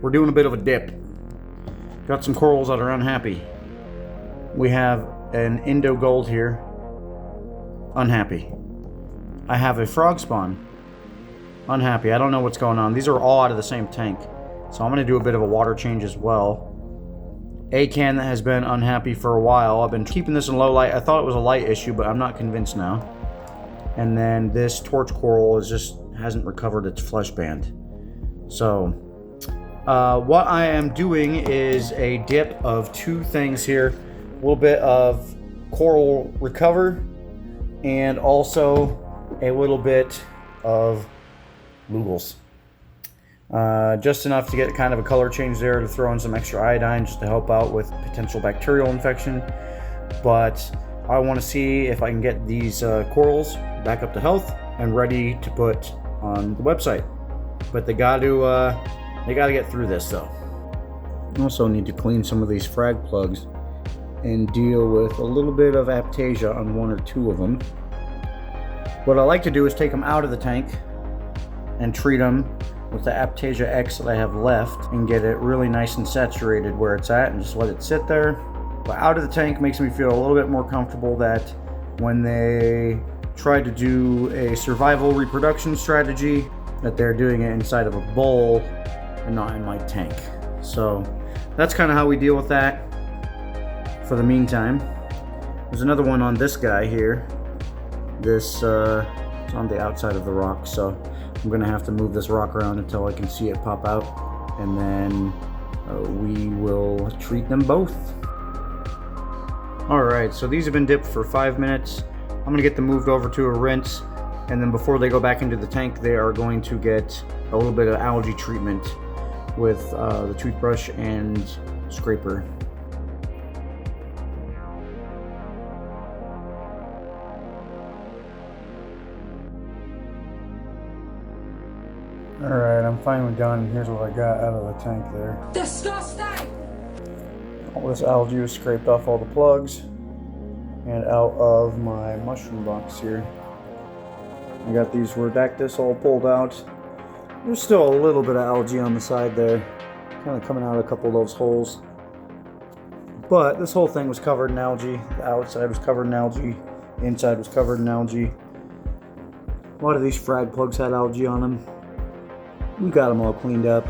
we're doing a bit of a dip. Got some corals that are unhappy. We have an Indo Gold here, unhappy. I have a frog spawn, unhappy. I don't know what's going on. These are all out of the same tank, so I'm going to do a bit of a water change as well. A can that has been unhappy for a while. I've been keeping this in low light. I thought it was a light issue, but I'm not convinced now. And then this torch coral hasn't recovered its flesh band. So what I am doing is a dip of two things here. A little bit of coral recover and also a little bit of Lugels. Just enough to get kind of a color change there, to throw in some extra iodine just to help out with potential bacterial infection. But I want to see if I can get these corals back up to health and ready to put on the website. But they got to get through this though. Also need to clean some of these frag plugs and deal with a little bit of aptasia on one or two of them. What I like to do is take them out of the tank and treat them with the Aptasia X that I have left and get it really nice and saturated where it's at and just let it sit there. But out of the tank makes me feel a little bit more comfortable that when they try to do a survival reproduction strategy, that they're doing it inside of a bowl and not in my tank. So that's kind of how we deal with that for the meantime. There's another one on this guy here. This it's on the outside of the rock, so I'm gonna have to move this rock around until I can see it pop out, and then we will treat them both. Alright, so these have been dipped for 5 minutes. I'm gonna get them moved over to a rinse, and then before they go back into the tank, they are going to get a little bit of algae treatment with the toothbrush and scraper. Alright, I'm finally done. Here's what I got out of the tank there. Disgusting! All this algae was scraped off all the plugs and out of my mushroom box here. I got these Rhodactis all pulled out. There's still a little bit of algae on the side there, kind of coming out of a couple of those holes. But this whole thing was covered in algae. The outside was covered in algae. The inside was covered in algae. A lot of these frag plugs had algae on them. We got them all cleaned up.